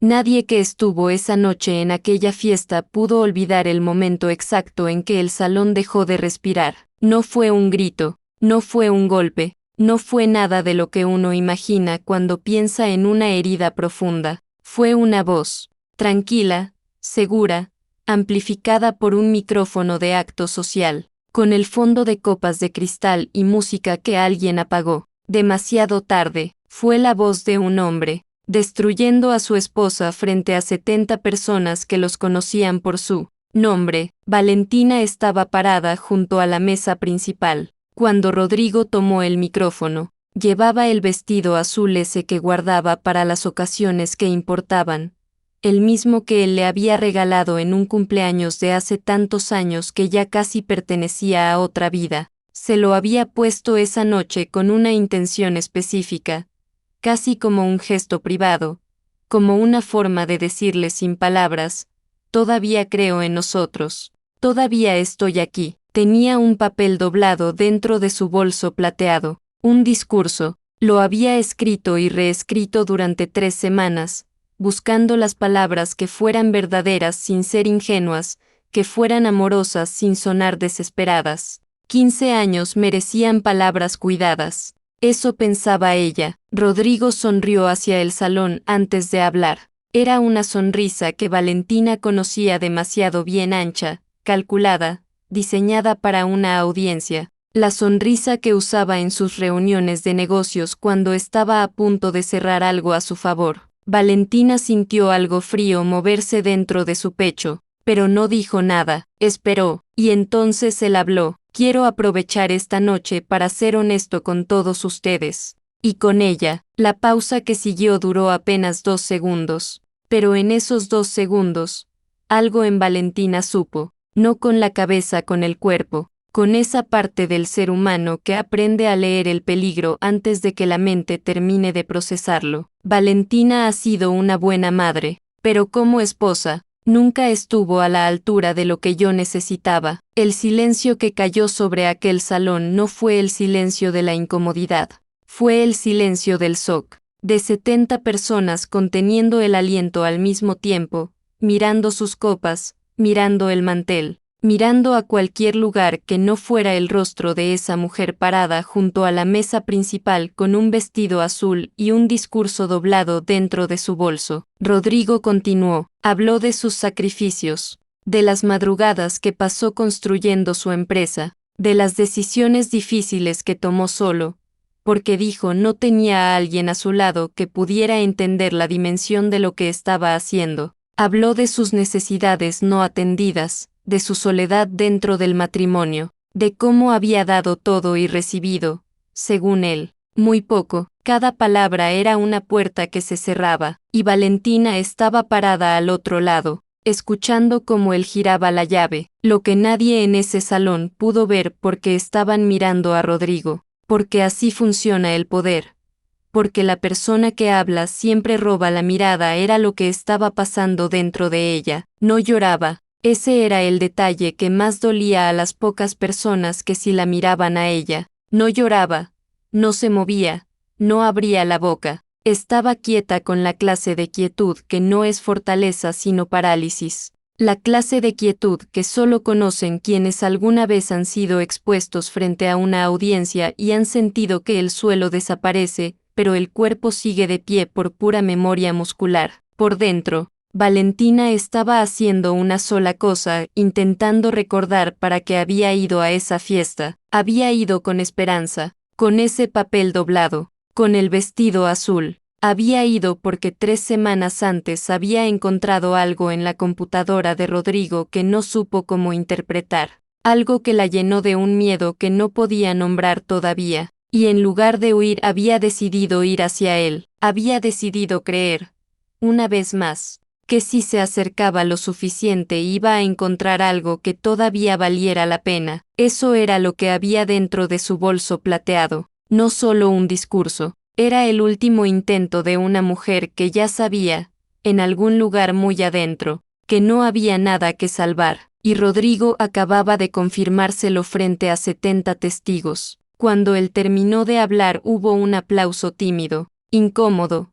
Nadie que estuvo esa noche en aquella fiesta pudo olvidar el momento exacto en que el salón dejó de respirar. No fue un grito, no fue un golpe, no fue nada de lo que uno imagina cuando piensa en una herida profunda. Fue una voz, tranquila, segura, amplificada por un micrófono de acto social, con el fondo de copas de cristal y música que alguien apagó. Demasiado tarde, fue la voz de un hombre, destruyendo a su esposa frente a 70 personas que los conocían por su nombre. Valentina estaba parada junto a la mesa principal. Cuando Rodrigo tomó el micrófono, llevaba el vestido azul ese que guardaba para las ocasiones que importaban, el mismo que él le había regalado en un cumpleaños de hace tantos años que ya casi pertenecía a otra vida. Se lo había puesto esa noche con una intención específica, casi como un gesto privado, como una forma de decirle sin palabras: todavía creo en nosotros, todavía estoy aquí. Tenía un papel doblado dentro de su bolso plateado, un discurso. Lo había escrito y reescrito durante 3 semanas, buscando las palabras que fueran verdaderas sin ser ingenuas, que fueran amorosas sin sonar desesperadas. 15 años merecían palabras cuidadas. Eso pensaba ella. Rodrigo sonrió hacia el salón antes de hablar. Era una sonrisa que Valentina conocía demasiado bien, ancha, calculada, diseñada para una audiencia. La sonrisa que usaba en sus reuniones de negocios cuando estaba a punto de cerrar algo a su favor. Valentina sintió algo frío moverse dentro de su pecho, pero no dijo nada. Esperó, y entonces él habló. Quiero aprovechar esta noche para ser honesto con todos ustedes. Y con ella. La pausa que siguió duró apenas 2 segundos. Pero en esos 2 segundos, algo en Valentina supo. No con la cabeza, con el cuerpo, con esa parte del ser humano que aprende a leer el peligro antes de que la mente termine de procesarlo. Valentina ha sido una buena madre, pero como esposa, nunca estuvo a la altura de lo que yo necesitaba. El silencio que cayó sobre aquel salón no fue el silencio de la incomodidad, fue el silencio del shock, de 70 personas conteniendo el aliento al mismo tiempo, mirando sus copas, mirando el mantel, mirando a cualquier lugar que no fuera el rostro de esa mujer parada junto a la mesa principal con un vestido azul y un discurso doblado dentro de su bolso. Rodrigo continuó, habló de sus sacrificios, de las madrugadas que pasó construyendo su empresa, de las decisiones difíciles que tomó solo, porque dijo no tenía a alguien a su lado que pudiera entender la dimensión de lo que estaba haciendo. Habló de sus necesidades no atendidas, de su soledad dentro del matrimonio, de cómo había dado todo y recibido, según él, muy poco. Cada palabra era una puerta que se cerraba, y Valentina estaba parada al otro lado, escuchando cómo él giraba la llave, lo que nadie en ese salón pudo ver porque estaban mirando a Rodrigo, porque así funciona el poder. Porque la persona que habla siempre roba la mirada, era lo que estaba pasando dentro de ella. No lloraba, ese era el detalle que más dolía a las pocas personas que sí la miraban a ella. No lloraba, no se movía, no abría la boca, estaba quieta con la clase de quietud que no es fortaleza sino parálisis. La clase de quietud que solo conocen quienes alguna vez han sido expuestos frente a una audiencia y han sentido que el suelo desaparece, pero el cuerpo sigue de pie por pura memoria muscular. Por dentro, Valentina estaba haciendo una sola cosa, intentando recordar para qué había ido a esa fiesta. Había ido con esperanza, con ese papel doblado, con el vestido azul. Había ido porque 3 semanas antes había encontrado algo en la computadora de Rodrigo que no supo cómo interpretar, algo que la llenó de un miedo que no podía nombrar todavía. Y en lugar de huir había decidido ir hacia él, había decidido creer, una vez más, que si se acercaba lo suficiente iba a encontrar algo que todavía valiera la pena. Eso era lo que había dentro de su bolso plateado, no solo un discurso, era el último intento de una mujer que ya sabía, en algún lugar muy adentro, que no había nada que salvar, y Rodrigo acababa de confirmárselo frente a 70 testigos. Cuando él terminó de hablar hubo un aplauso tímido, incómodo,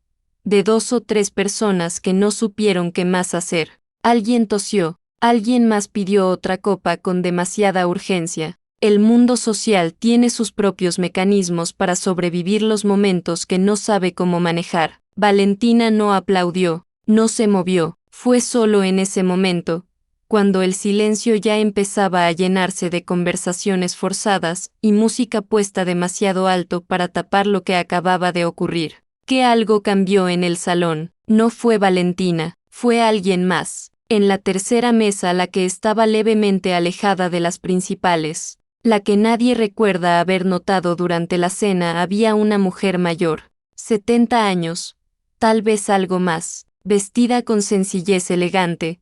de 2 o 3 personas que no supieron qué más hacer. Alguien tosió, alguien más pidió otra copa con demasiada urgencia. El mundo social tiene sus propios mecanismos para sobrevivir los momentos que no sabe cómo manejar. Valentina no aplaudió, no se movió, fue solo en ese momento, cuando el silencio ya empezaba a llenarse de conversaciones forzadas y música puesta demasiado alto para tapar lo que acababa de ocurrir, que algo cambió en el salón. No fue Valentina, fue alguien más. En la tercera mesa, la que estaba levemente alejada de las principales, la que nadie recuerda haber notado durante la cena, había una mujer mayor, 70 años, tal vez algo más, vestida con sencillez elegante,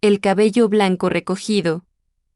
el cabello blanco recogido,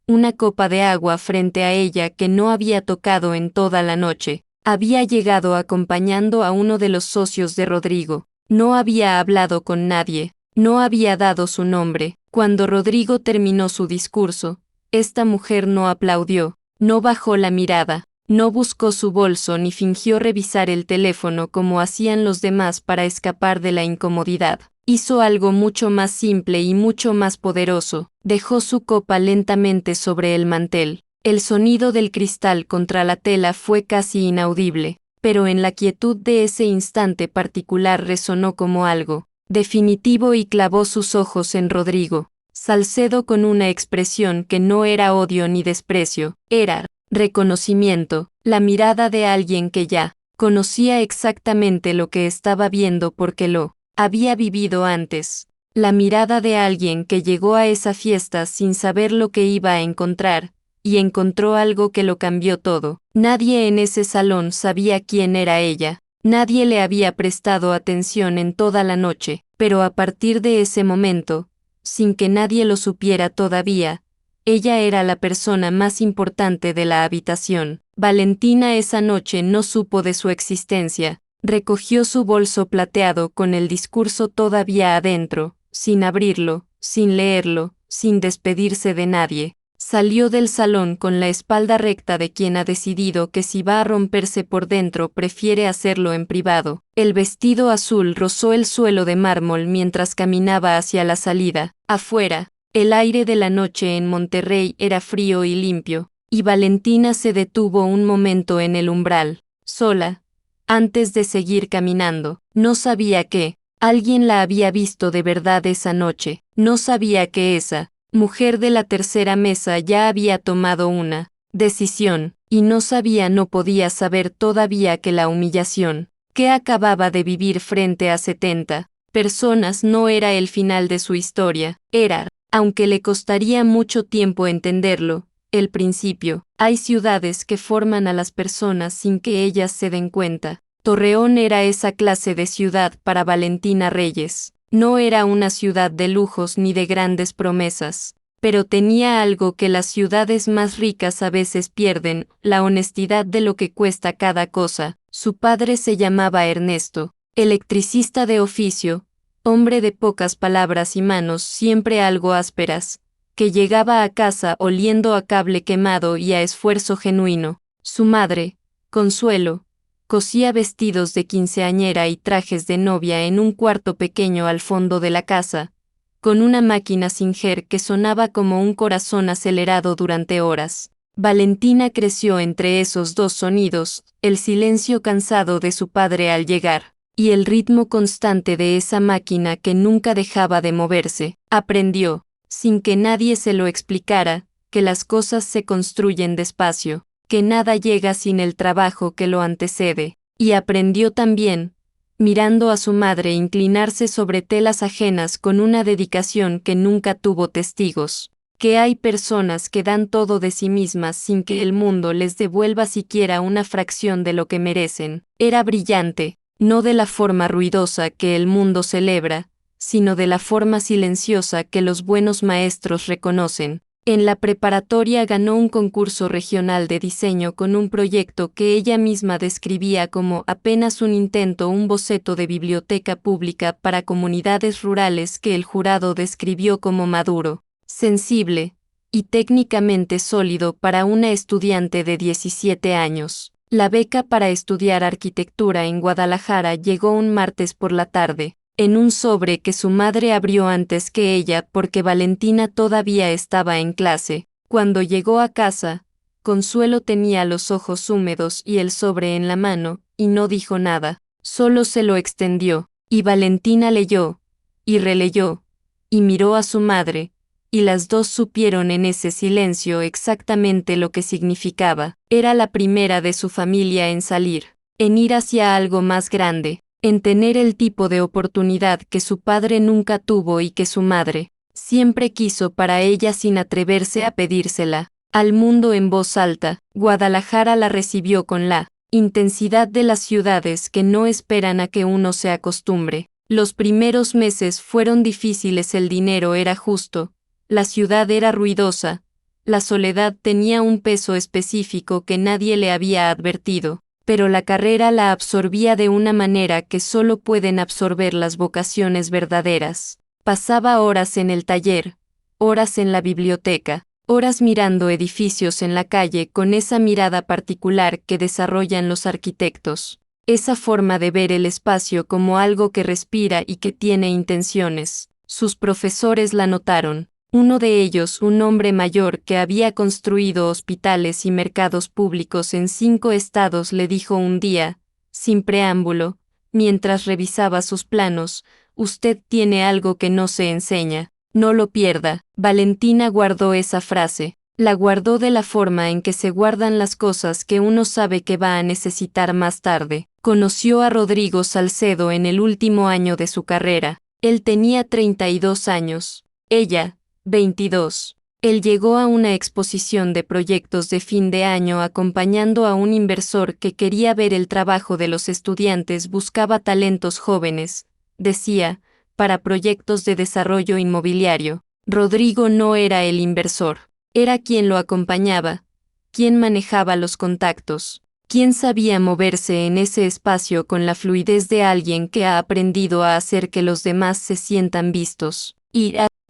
una copa de agua frente a ella que no había tocado en toda la noche. Había llegado acompañando a uno de los socios de Rodrigo. No había hablado con nadie, no había dado su nombre. Cuando Rodrigo terminó su discurso, esta mujer no aplaudió, no bajó la mirada, no buscó su bolso ni fingió revisar el teléfono como hacían los demás para escapar de la incomodidad. Hizo algo mucho más simple y mucho más poderoso. Dejó su copa lentamente sobre el mantel. El sonido del cristal contra la tela fue casi inaudible, pero en la quietud de ese instante particular resonó como algo definitivo y clavó sus ojos en Rodrigo. Salcedo, con una expresión que no era odio ni desprecio, era reconocimiento, la mirada de alguien que ya conocía exactamente lo que estaba viendo porque lo había vivido antes. La mirada de alguien que llegó a esa fiesta sin saber lo que iba a encontrar, y encontró algo que lo cambió todo. Nadie en ese salón sabía quién era ella, nadie le había prestado atención en toda la noche, pero a partir de ese momento, sin que nadie lo supiera todavía, ella era la persona más importante de la habitación. Valentina esa noche no supo de su existencia. Recogió su bolso plateado con el discurso todavía adentro, sin abrirlo, sin leerlo, sin despedirse de nadie. Salió del salón con la espalda recta de quien ha decidido que si va a romperse por dentro prefiere hacerlo en privado. El vestido azul rozó el suelo de mármol mientras caminaba hacia la salida. Afuera, el aire de la noche en Monterrey era frío y limpio, y Valentina se detuvo un momento en el umbral, sola. Antes de seguir caminando, no sabía que alguien la había visto de verdad esa noche. No sabía que esa mujer de la tercera mesa ya había tomado una decisión, y no podía saber todavía que la humillación que acababa de vivir frente a 70 personas no era el final de su historia, era, aunque le costaría mucho tiempo entenderlo, el principio. Hay ciudades que forman a las personas sin que ellas se den cuenta. Torreón era esa clase de ciudad para Valentina Reyes. No era una ciudad de lujos ni de grandes promesas, pero tenía algo que las ciudades más ricas a veces pierden, la honestidad de lo que cuesta cada cosa. Su padre se llamaba Ernesto, electricista de oficio, hombre de pocas palabras y manos siempre algo ásperas, que llegaba a casa oliendo a cable quemado y a esfuerzo genuino. Su madre, Consuelo, cosía vestidos de quinceañera y trajes de novia en un cuarto pequeño al fondo de la casa, con una máquina Singer que sonaba como un corazón acelerado durante horas. Valentina creció entre esos dos sonidos, el silencio cansado de su padre al llegar, y el ritmo constante de esa máquina que nunca dejaba de moverse. Aprendió, sin que nadie se lo explicara, que las cosas se construyen despacio, que nada llega sin el trabajo que lo antecede, y aprendió también, mirando a su madre inclinarse sobre telas ajenas con una dedicación que nunca tuvo testigos, que hay personas que dan todo de sí mismas sin que el mundo les devuelva siquiera una fracción de lo que merecen. Era brillante, no de la forma ruidosa que el mundo celebra, sino de la forma silenciosa que los buenos maestros reconocen. En la preparatoria ganó un concurso regional de diseño con un proyecto que ella misma describía como apenas un boceto de biblioteca pública para comunidades rurales que el jurado describió como maduro, sensible y técnicamente sólido para una estudiante de 17 años. La beca para estudiar arquitectura en Guadalajara llegó un martes por la tarde, en un sobre que su madre abrió antes que ella porque Valentina todavía estaba en clase. Cuando llegó a casa, Consuelo tenía los ojos húmedos y el sobre en la mano, y no dijo nada, solo se lo extendió, y Valentina leyó, y releyó, y miró a su madre, y las dos supieron en ese silencio exactamente lo que significaba. Era la primera de su familia en salir, en ir hacia algo más grande, en tener el tipo de oportunidad que su padre nunca tuvo y que su madre siempre quiso para ella sin atreverse a pedírsela al mundo en voz alta. Guadalajara la recibió con la intensidad de las ciudades que no esperan a que uno se acostumbre. Los primeros meses fueron difíciles, el dinero era justo, la ciudad era ruidosa, la soledad tenía un peso específico que nadie le había advertido, pero la carrera la absorbía de una manera que solo pueden absorber las vocaciones verdaderas. Pasaba horas en el taller, horas en la biblioteca, horas mirando edificios en la calle con esa mirada particular que desarrollan los arquitectos, esa forma de ver el espacio como algo que respira y que tiene intenciones. Sus profesores la notaron. Uno de ellos, un hombre mayor que había construido hospitales y mercados públicos en 5 estados, le dijo un día, sin preámbulo, mientras revisaba sus planos: «Usted tiene algo que no se enseña, no lo pierda». Valentina guardó esa frase. La guardó de la forma en que se guardan las cosas que uno sabe que va a necesitar más tarde. Conoció a Rodrigo Salcedo en el último año de su carrera. Él tenía 32 años. Ella, 22. Él llegó a una exposición de proyectos de fin de año acompañando a un inversor que quería ver el trabajo de los estudiantes, buscaba talentos jóvenes, decía, para proyectos de desarrollo inmobiliario. Rodrigo no era el inversor, era quien lo acompañaba, quien manejaba los contactos, quien sabía moverse en ese espacio con la fluidez de alguien que ha aprendido a hacer que los demás se sientan vistos.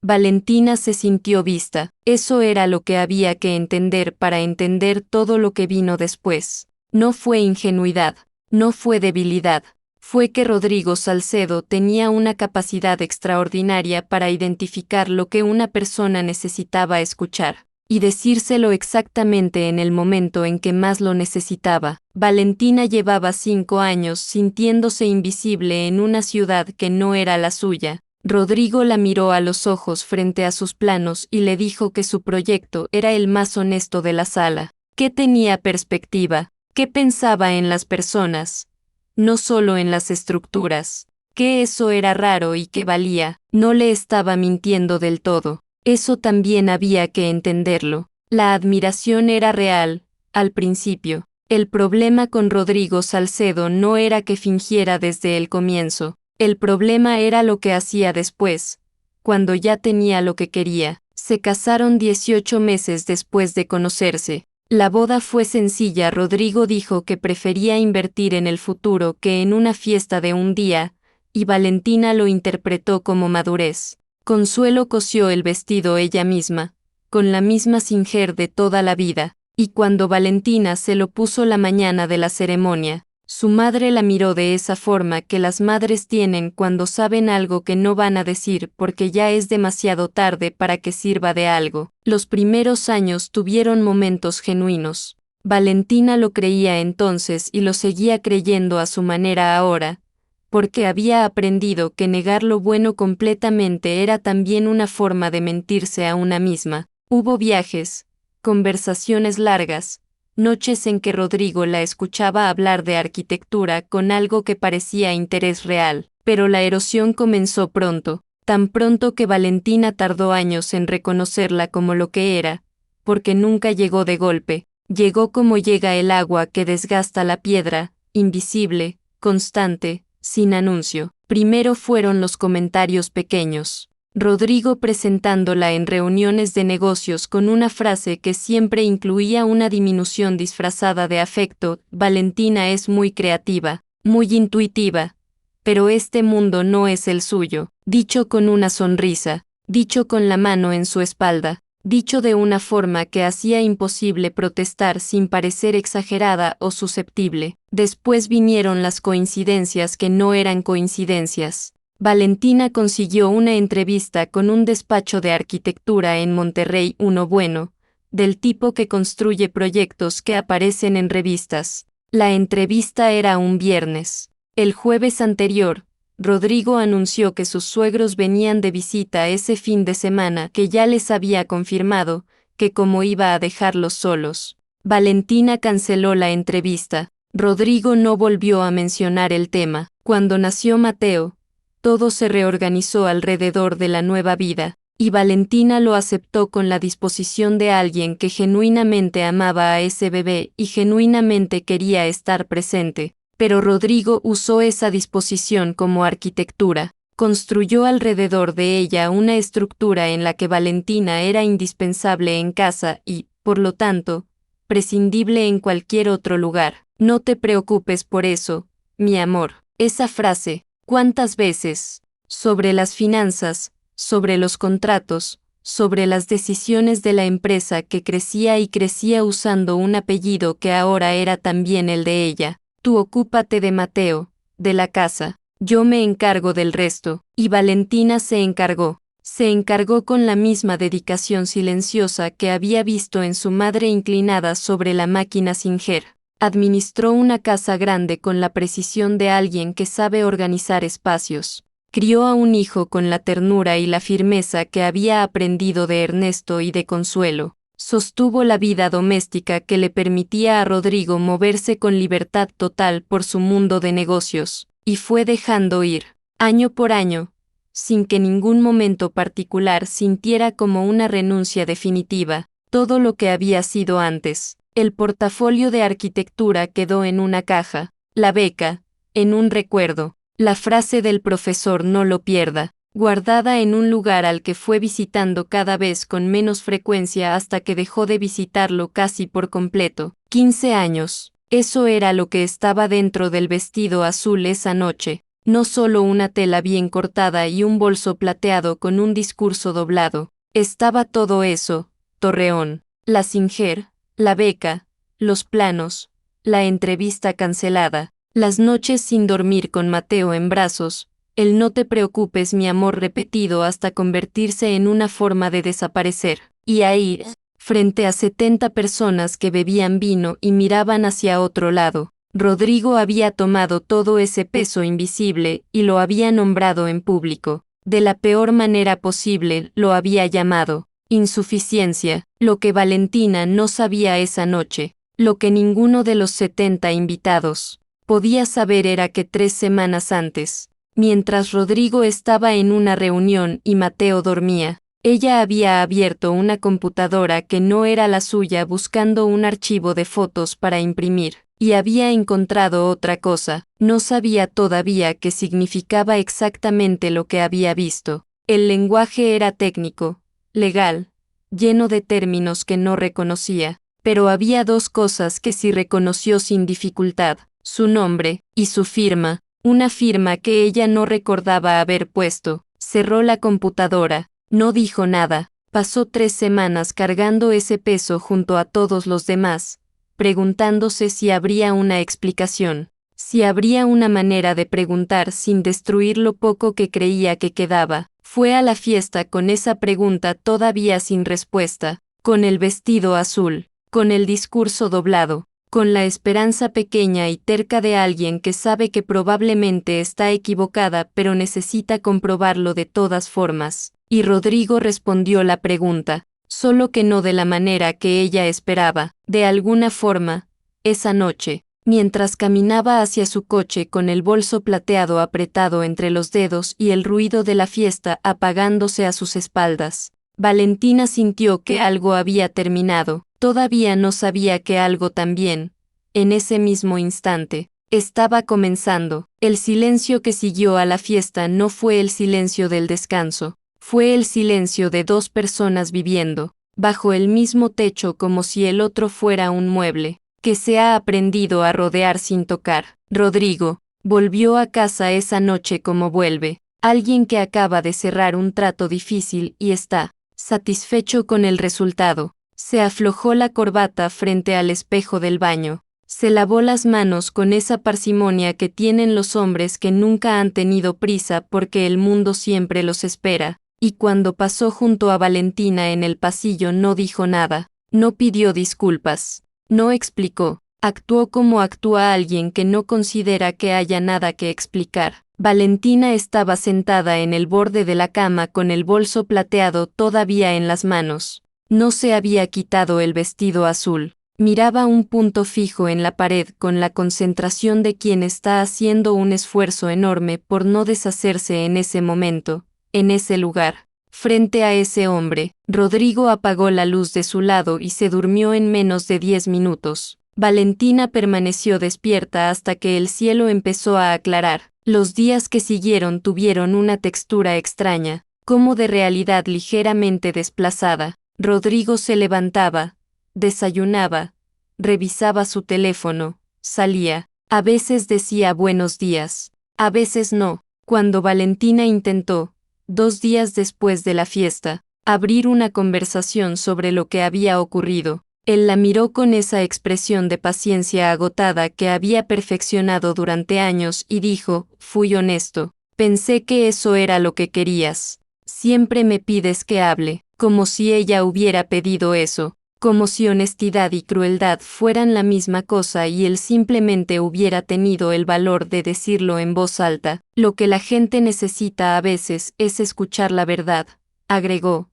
Valentina se sintió vista. Eso era lo que había que entender para entender todo lo que vino después. No fue ingenuidad, no fue debilidad, fue que Rodrigo Salcedo tenía una capacidad extraordinaria para identificar lo que una persona necesitaba escuchar, y decírselo exactamente en el momento en que más lo necesitaba. Valentina llevaba 5 años sintiéndose invisible en una ciudad que no era la suya. Rodrigo la miró a los ojos frente a sus planos y le dijo que su proyecto era el más honesto de la sala, que tenía perspectiva, que pensaba en las personas, no solo en las estructuras, que eso era raro y que valía. No le estaba mintiendo del todo. Eso también había que entenderlo. La admiración era real, al principio. El problema con Rodrigo Salcedo no era que fingiera desde el comienzo. El problema era lo que hacía después, cuando ya tenía lo que quería. Se casaron 18 meses después de conocerse. La boda fue sencilla. Rodrigo dijo que prefería invertir en el futuro que en una fiesta de un día, y Valentina lo interpretó como madurez. Consuelo cosió el vestido ella misma, con la misma singer de toda la vida, y cuando Valentina se lo puso la mañana de la ceremonia, su madre la miró de esa forma que las madres tienen cuando saben algo que no van a decir porque ya es demasiado tarde para que sirva de algo. Los primeros años tuvieron momentos genuinos. Valentina lo creía entonces y lo seguía creyendo a su manera ahora, porque había aprendido que negar lo bueno completamente era también una forma de mentirse a una misma. Hubo viajes, conversaciones largas, noches en que Rodrigo la escuchaba hablar de arquitectura con algo que parecía interés real, pero la erosión comenzó pronto, tan pronto que Valentina tardó años en reconocerla como lo que era, porque nunca llegó de golpe, llegó como llega el agua que desgasta la piedra, invisible, constante, sin anuncio. Primero fueron los comentarios pequeños. Rodrigo presentándola en reuniones de negocios con una frase que siempre incluía una diminución disfrazada de afecto: Valentina es muy creativa, muy intuitiva, pero este mundo no es el suyo. Dicho con una sonrisa, dicho con la mano en su espalda, dicho de una forma que hacía imposible protestar sin parecer exagerada o susceptible. Después vinieron las coincidencias que no eran coincidencias. Valentina consiguió una entrevista con un despacho de arquitectura en Monterrey, uno bueno, del tipo que construye proyectos que aparecen en revistas. La entrevista era un viernes. El jueves anterior, Rodrigo anunció que sus suegros venían de visita ese fin de semana, que ya les había confirmado, que como iba a dejarlos solos. Valentina canceló la entrevista. Rodrigo no volvió a mencionar el tema. Cuando nació Mateo, todo se reorganizó alrededor de la nueva vida, y Valentina lo aceptó con la disposición de alguien que genuinamente amaba a ese bebé y genuinamente quería estar presente. Pero Rodrigo usó esa disposición como arquitectura, construyó alrededor de ella una estructura en la que Valentina era indispensable en casa y, por lo tanto, prescindible en cualquier otro lugar. No te preocupes por eso, mi amor. Esa frase, ¿cuántas veces? Sobre las finanzas, sobre los contratos, sobre las decisiones de la empresa que crecía y crecía usando un apellido que ahora era también el de ella. Tú ocúpate de Mateo, de la casa, yo me encargo del resto. Y Valentina se encargó con la misma dedicación silenciosa que había visto en su madre inclinada sobre la máquina Singer. Administró una casa grande con la precisión de alguien que sabe organizar espacios. Crió a un hijo con la ternura y la firmeza que había aprendido de Ernesto y de Consuelo. Sostuvo la vida doméstica que le permitía a Rodrigo moverse con libertad total por su mundo de negocios, y fue dejando ir, año por año, sin que ningún momento particular sintiera como una renuncia definitiva, todo lo que había sido antes. El portafolio de arquitectura quedó en una caja, la beca, en un recuerdo, la frase del profesor no lo pierda, guardada en un lugar al que fue visitando cada vez con menos frecuencia hasta que dejó de visitarlo casi por completo. 15 años. Eso era lo que estaba dentro del vestido azul esa noche, no solo una tela bien cortada y un bolso plateado con un discurso doblado. Estaba todo eso, Torreón, la Singer, la beca, los planos, la entrevista cancelada, las noches sin dormir con Mateo en brazos, el no te preocupes mi amor repetido hasta convertirse en una forma de desaparecer, y ahí, frente a 70 personas que bebían vino y miraban hacia otro lado, Rodrigo había tomado todo ese peso invisible y lo había nombrado en público. De la peor manera posible lo había llamado insuficiencia, lo que Valentina no sabía esa noche, lo que ninguno de los 70 invitados podía saber era que 3 semanas antes, mientras Rodrigo estaba en una reunión y Mateo dormía, ella había abierto una computadora que no era la suya buscando un archivo de fotos para imprimir, y había encontrado otra cosa. No sabía todavía qué significaba exactamente lo que había visto. El lenguaje era técnico, legal, lleno de términos que no reconocía, pero había 2 cosas que sí reconoció sin dificultad, su nombre y su firma. Una firma que ella no recordaba haber puesto. Cerró la computadora, no dijo nada, pasó 3 semanas cargando ese peso junto a todos los demás, preguntándose si habría una explicación, si habría una manera de preguntar sin destruir lo poco que creía que quedaba. Fue a la fiesta con esa pregunta todavía sin respuesta, con el vestido azul, con el discurso doblado, con la esperanza pequeña y terca de alguien que sabe que probablemente está equivocada pero necesita comprobarlo de todas formas. Y Rodrigo respondió la pregunta, solo que no de la manera que ella esperaba. De alguna forma, esa noche, mientras caminaba hacia su coche con el bolso plateado apretado entre los dedos y el ruido de la fiesta apagándose a sus espaldas, Valentina sintió que algo había terminado. Todavía no sabía que algo también, en ese mismo instante, estaba comenzando. El silencio que siguió a la fiesta no fue el silencio del descanso, fue el silencio de 2 personas viviendo, bajo el mismo techo como si el otro fuera un mueble, que se ha aprendido a rodear sin tocar. Rodrigo volvió a casa esa noche como vuelve alguien que acaba de cerrar un trato difícil y está Satisfecho con el resultado, se aflojó la corbata frente al espejo del baño. Se lavó las manos con esa parsimonia que tienen los hombres que nunca han tenido prisa porque el mundo siempre los espera, y cuando pasó junto a Valentina en el pasillo no dijo nada, no pidió disculpas, no explicó, actuó como actúa alguien que no considera que haya nada que explicar. Valentina estaba sentada en el borde de la cama con el bolso plateado todavía en las manos. No se había quitado el vestido azul. Miraba un punto fijo en la pared con la concentración de quien está haciendo un esfuerzo enorme por no deshacerse en ese momento, en ese lugar. Frente a ese hombre, Rodrigo apagó la luz de su lado y se durmió en menos de 10 minutos. Valentina permaneció despierta hasta que el cielo empezó a aclarar. Los días que siguieron tuvieron una textura extraña, como de realidad ligeramente desplazada. Rodrigo se levantaba, desayunaba, revisaba su teléfono, salía, a veces decía buenos días, a veces no. Cuando Valentina intentó, 2 días después de la fiesta, abrir una conversación sobre lo que había ocurrido, él la miró con esa expresión de paciencia agotada que había perfeccionado durante años y dijo, fui honesto, pensé que eso era lo que querías. Siempre me pides que hable, como si ella hubiera pedido eso, como si honestidad y crueldad fueran la misma cosa y él simplemente hubiera tenido el valor de decirlo en voz alta. Lo que la gente necesita a veces es escuchar la verdad, agregó,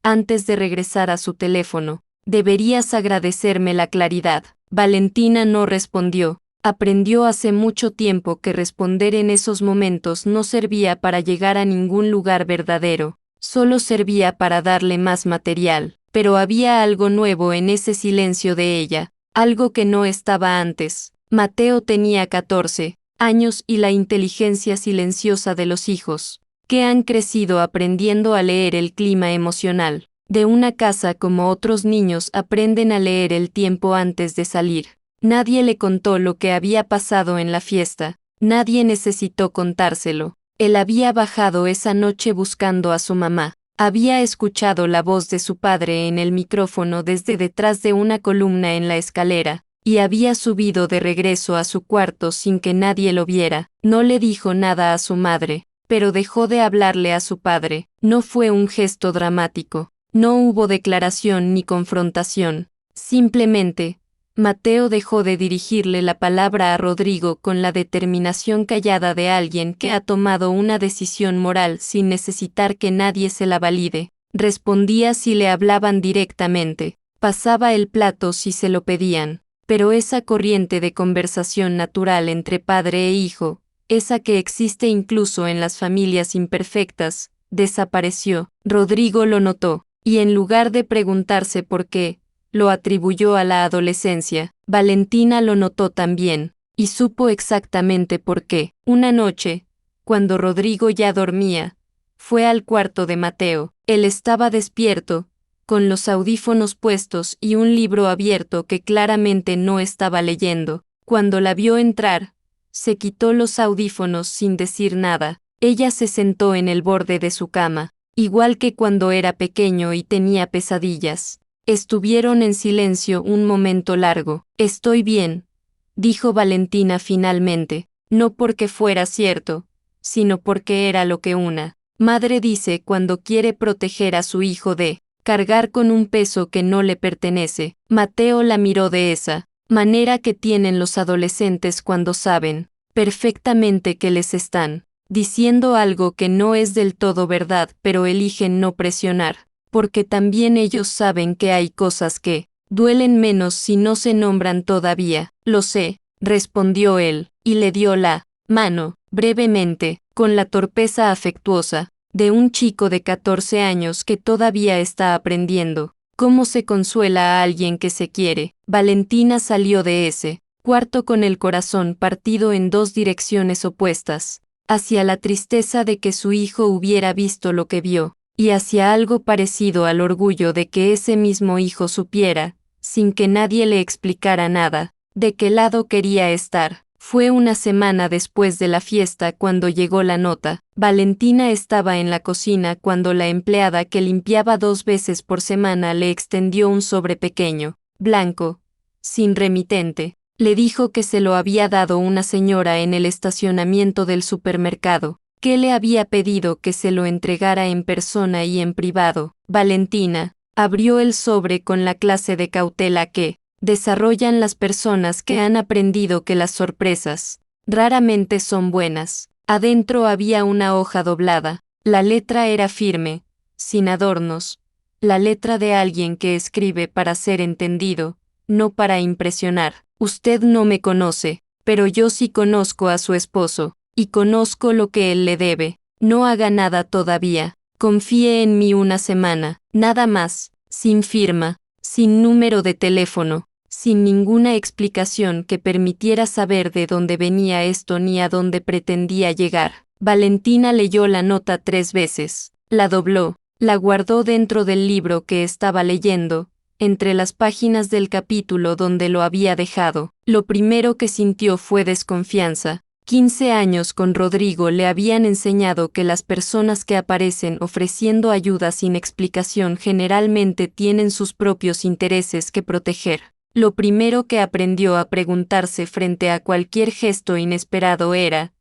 antes de regresar a su teléfono. Deberías agradecerme la claridad. Valentina no respondió. Aprendió hace mucho tiempo que responder en esos momentos no servía para llegar a ningún lugar verdadero, solo servía para darle más material. Pero había algo nuevo en ese silencio de ella, algo que no estaba antes. Mateo tenía 14 años y la inteligencia silenciosa de los hijos, que han crecido aprendiendo a leer el clima emocional de una casa como otros niños aprenden a leer el tiempo antes de salir. Nadie le contó lo que había pasado en la fiesta, nadie necesitó contárselo. Él había bajado esa noche buscando a su mamá. Había escuchado la voz de su padre en el micrófono desde detrás de una columna en la escalera, y había subido de regreso a su cuarto sin que nadie lo viera. No le dijo nada a su madre, pero dejó de hablarle a su padre. No fue un gesto dramático. No hubo declaración ni confrontación. Simplemente, Mateo dejó de dirigirle la palabra a Rodrigo con la determinación callada de alguien que ha tomado una decisión moral sin necesitar que nadie se la valide. Respondía si le hablaban directamente, pasaba el plato si se lo pedían, pero esa corriente de conversación natural entre padre e hijo, esa que existe incluso en las familias imperfectas, desapareció. Rodrigo lo notó. Y en lugar de preguntarse por qué, lo atribuyó a la adolescencia. Valentina lo notó también, y supo exactamente por qué. Una noche, cuando Rodrigo ya dormía, fue al cuarto de Mateo. Él estaba despierto, con los audífonos puestos y un libro abierto que claramente no estaba leyendo. Cuando la vio entrar, se quitó los audífonos sin decir nada. Ella se sentó en el borde de su cama. Igual que cuando era pequeño y tenía pesadillas. Estuvieron en silencio un momento largo. Estoy bien, dijo Valentina finalmente, no porque fuera cierto, sino porque era lo que una madre dice cuando quiere proteger a su hijo de cargar con un peso que no le pertenece. Mateo la miró de esa manera que tienen los adolescentes cuando saben perfectamente que les están diciendo algo que no es del todo verdad, pero eligen no presionar, porque también ellos saben que hay cosas que duelen menos si no se nombran todavía. Lo sé, respondió él, y le dio la mano, brevemente, con la torpeza afectuosa de un chico de 14 años que todavía está aprendiendo cómo se consuela a alguien que se quiere. Valentina salió de ese cuarto con el corazón partido en 2 direcciones opuestas, hacia la tristeza de que su hijo hubiera visto lo que vio, y hacia algo parecido al orgullo de que ese mismo hijo supiera, sin que nadie le explicara nada, de qué lado quería estar. Fue una semana después de la fiesta cuando llegó la nota. Valentina estaba en la cocina cuando la empleada que limpiaba 2 veces por semana le extendió un sobre pequeño, blanco, sin remitente. Le dijo que se lo había dado una señora en el estacionamiento del supermercado, que le había pedido que se lo entregara en persona y en privado. Valentina abrió el sobre con la clase de cautela que desarrollan las personas que han aprendido que las sorpresas raramente son buenas. Adentro había una hoja doblada. La letra era firme, sin adornos. La letra de alguien que escribe para ser entendido, no para impresionar. Usted no me conoce, pero yo sí conozco a su esposo, y conozco lo que él le debe. No haga nada todavía. Confíe en mí una semana, nada más, sin firma, sin número de teléfono, sin ninguna explicación que permitiera saber de dónde venía esto ni a dónde pretendía llegar. Valentina leyó la nota 3 veces, la dobló, la guardó dentro del libro que estaba leyendo, entre las páginas del capítulo donde lo había dejado. Lo primero que sintió fue desconfianza. 15 años con Rodrigo le habían enseñado que las personas que aparecen ofreciendo ayuda sin explicación generalmente tienen sus propios intereses que proteger. Lo primero que aprendió a preguntarse frente a cualquier gesto inesperado era,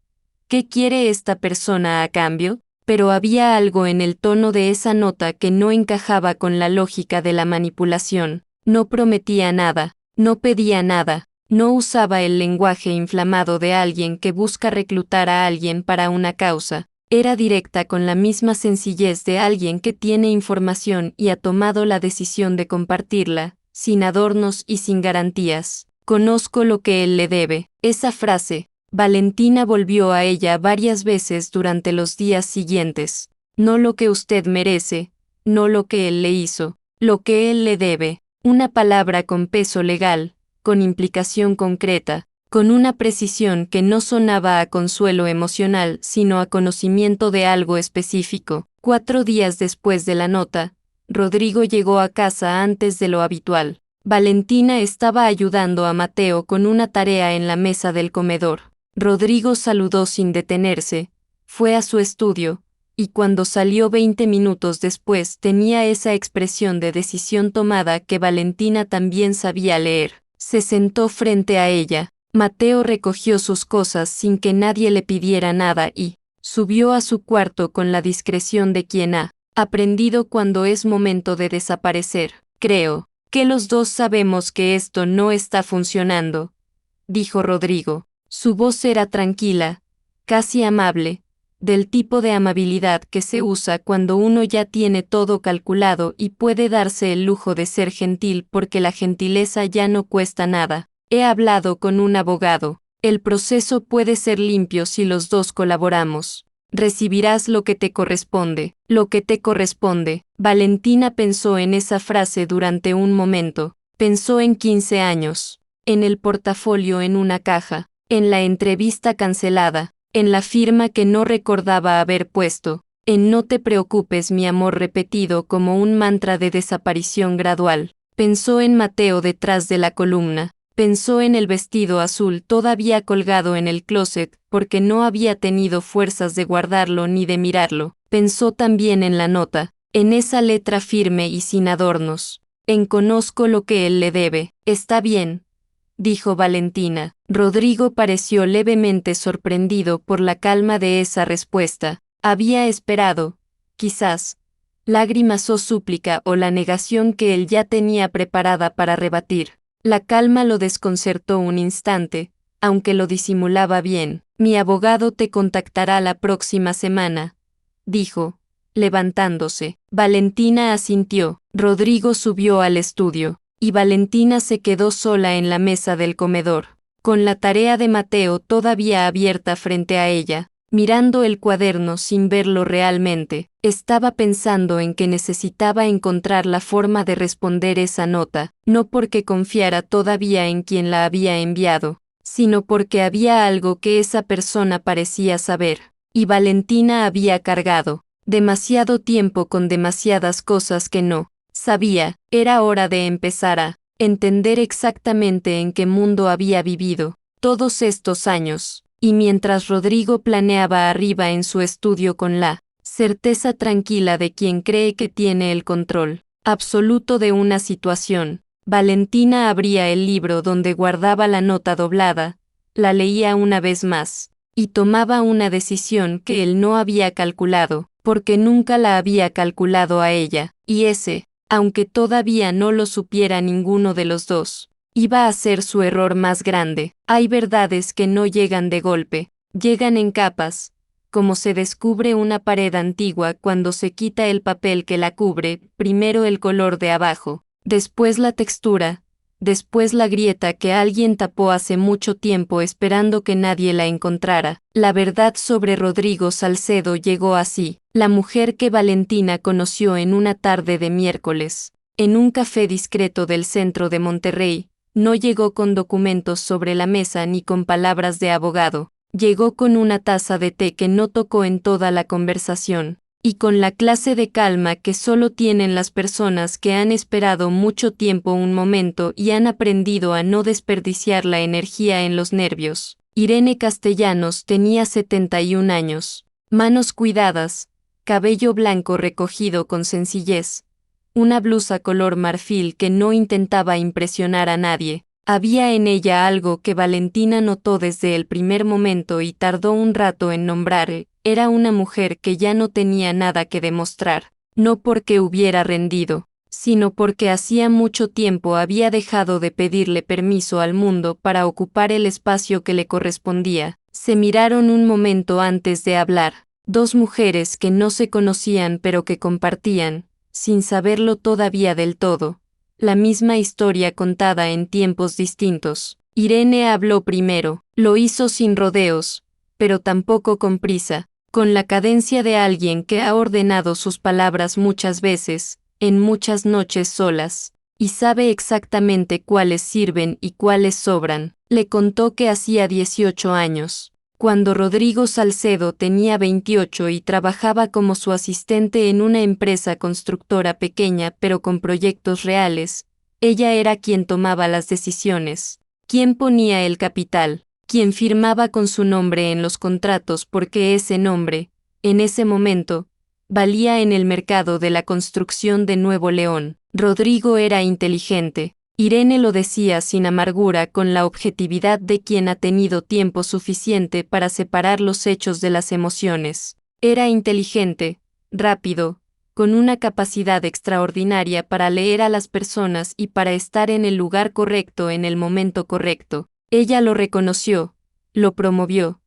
¿qué quiere esta persona a cambio? Pero había algo en el tono de esa nota que no encajaba con la lógica de la manipulación. No prometía nada, no pedía nada, no usaba el lenguaje inflamado de alguien que busca reclutar a alguien para una causa. Era directa con la misma sencillez de alguien que tiene información y ha tomado la decisión de compartirla, sin adornos y sin garantías. Conozco lo que él le debe. Esa frase, Valentina volvió a ella varias veces durante los días siguientes. No lo que usted merece, no lo que él le hizo, lo que él le debe. Una palabra con peso legal, con implicación concreta, con una precisión que no sonaba a consuelo emocional, sino a conocimiento de algo específico. 4 días después de la nota, Rodrigo llegó a casa antes de lo habitual. Valentina estaba ayudando a Mateo con una tarea en la mesa del comedor. Rodrigo saludó sin detenerse, fue a su estudio, y cuando salió 20 minutos después tenía esa expresión de decisión tomada que Valentina también sabía leer. Se sentó frente a ella. Mateo recogió sus cosas sin que nadie le pidiera nada y subió a su cuarto con la discreción de quien ha aprendido cuando es momento de desaparecer. Creo que los dos sabemos que esto no está funcionando, dijo Rodrigo. Su voz era tranquila, casi amable, del tipo de amabilidad que se usa cuando uno ya tiene todo calculado y puede darse el lujo de ser gentil porque la gentileza ya no cuesta nada. He hablado con un abogado. El proceso puede ser limpio si los dos colaboramos. Recibirás lo que te corresponde. Lo que te corresponde. Valentina pensó en esa frase durante un momento. Pensó en 15 años. En el portafolio en una caja. En la entrevista cancelada. En la firma que no recordaba haber puesto. En no te preocupes, mi amor, repetido como un mantra de desaparición gradual. Pensó en Mateo detrás de la columna. Pensó en el vestido azul todavía colgado en el closet, porque no había tenido fuerzas de guardarlo ni de mirarlo. Pensó también en la nota, en esa letra firme y sin adornos. En conozco lo que él le debe. Está bien, dijo Valentina. Rodrigo pareció levemente sorprendido por la calma de esa respuesta. Había esperado, quizás, lágrimas o súplica o la negación que él ya tenía preparada para rebatir. La calma lo desconcertó un instante, aunque lo disimulaba bien. Mi abogado te contactará la próxima semana, dijo, levantándose. Valentina asintió. Rodrigo subió al estudio, y Valentina se quedó sola en la mesa del comedor, con la tarea de Mateo todavía abierta frente a ella, mirando el cuaderno sin verlo realmente. Estaba pensando en que necesitaba encontrar la forma de responder esa nota, no porque confiara todavía en quien la había enviado, sino porque había algo que esa persona parecía saber, y Valentina había cargado demasiado tiempo con demasiadas cosas que no sabía. Era hora de empezar a entender exactamente en qué mundo había vivido. Todos estos años, y mientras Rodrigo planeaba arriba en su estudio con la certeza tranquila de quien cree que tiene el control absoluto de una situación, Valentina abría el libro donde guardaba la nota doblada, la leía una vez más, y tomaba una decisión que él no había calculado, porque nunca la había calculado a ella, y ese, aunque todavía no lo supiera ninguno de los dos, iba a ser su error más grande. Hay verdades que no llegan de golpe, llegan en capas, como se descubre una pared antigua cuando se quita el papel que la cubre, primero el color de abajo, después la textura, después la grieta que alguien tapó hace mucho tiempo esperando que nadie la encontrara. La verdad sobre Rodrigo Salcedo llegó así. La mujer que Valentina conoció en una tarde de miércoles, en un café discreto del centro de Monterrey, no llegó con documentos sobre la mesa ni con palabras de abogado. Llegó con una taza de té que no tocó en toda la conversación, y con la clase de calma que solo tienen las personas que han esperado mucho tiempo un momento y han aprendido a no desperdiciar la energía en los nervios. Irene Castellanos tenía 71 años, manos cuidadas, cabello blanco recogido con sencillez, una blusa color marfil que no intentaba impresionar a nadie. Había en ella algo que Valentina notó desde el primer momento y tardó un rato en nombrar. Era una mujer que ya no tenía nada que demostrar, no porque hubiera rendido, sino porque hacía mucho tiempo había dejado de pedirle permiso al mundo para ocupar el espacio que le correspondía. Se miraron un momento antes de hablar, dos mujeres que no se conocían pero que compartían, sin saberlo todavía del todo, la misma historia contada en tiempos distintos. Irene habló primero, lo hizo sin rodeos, pero tampoco con prisa, con la cadencia de alguien que ha ordenado sus palabras muchas veces, en muchas noches solas, y sabe exactamente cuáles sirven y cuáles sobran. Le contó que hacía 18 años, cuando Rodrigo Salcedo tenía 28 y trabajaba como su asistente en una empresa constructora pequeña pero con proyectos reales, ella era quien tomaba las decisiones, quien ponía el capital, quien firmaba con su nombre en los contratos porque ese nombre, en ese momento, valía en el mercado de la construcción de Nuevo León. Rodrigo era inteligente. Irene lo decía sin amargura, con la objetividad de quien ha tenido tiempo suficiente para separar los hechos de las emociones. Era inteligente, rápido, con una capacidad extraordinaria para leer a las personas y para estar en el lugar correcto en el momento correcto. Ella lo reconoció, lo promovió,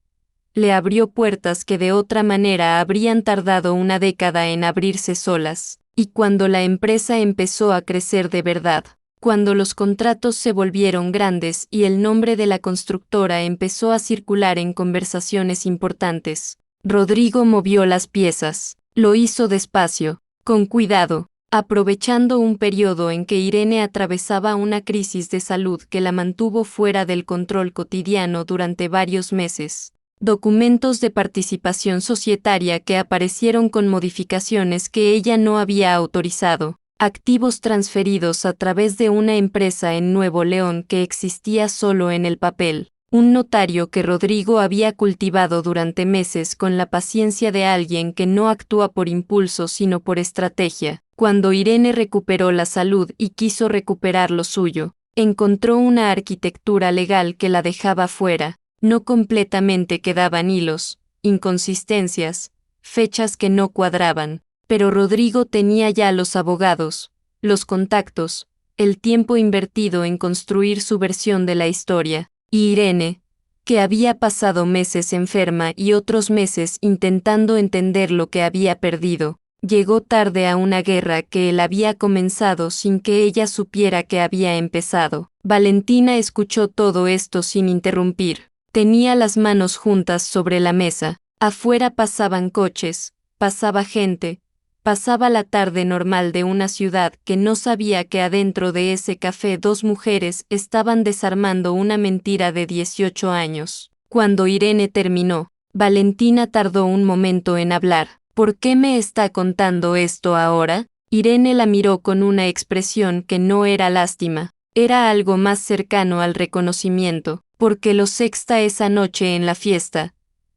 le abrió puertas que de otra manera habrían tardado una década en abrirse solas. Y cuando la empresa empezó a crecer de verdad, cuando los contratos se volvieron grandes y el nombre de la constructora empezó a circular en conversaciones importantes, Rodrigo movió las piezas. Lo hizo despacio, con cuidado, aprovechando un periodo en que Irene atravesaba una crisis de salud que la mantuvo fuera del control cotidiano durante varios meses. Documentos de participación societaria que aparecieron con modificaciones que ella no había autorizado. Activos transferidos a través de una empresa en Nuevo León que existía solo en el papel, un notario que Rodrigo había cultivado durante meses con la paciencia de alguien que no actúa por impulso sino por estrategia. Cuando Irene recuperó la salud y quiso recuperar lo suyo, encontró una arquitectura legal que la dejaba fuera, no completamente quedaban hilos, inconsistencias, fechas que no cuadraban. Pero Rodrigo tenía ya los abogados, los contactos, el tiempo invertido en construir su versión de la historia, y Irene, que había pasado meses enferma y otros meses intentando entender lo que había perdido, llegó tarde a una guerra que él había comenzado sin que ella supiera que había empezado. Valentina escuchó todo esto sin interrumpir. Tenía las manos juntas sobre la mesa. Afuera pasaban coches, pasaba gente, pasaba la tarde normal de una ciudad que no sabía que adentro de ese café dos mujeres estaban desarmando una mentira de 18 años. Cuando Irene terminó, Valentina tardó un momento en hablar. ¿Por qué me está contando esto ahora? Irene la miró con una expresión que no era lástima, era algo más cercano al reconocimiento. Porque lo sexta esa noche en la fiesta,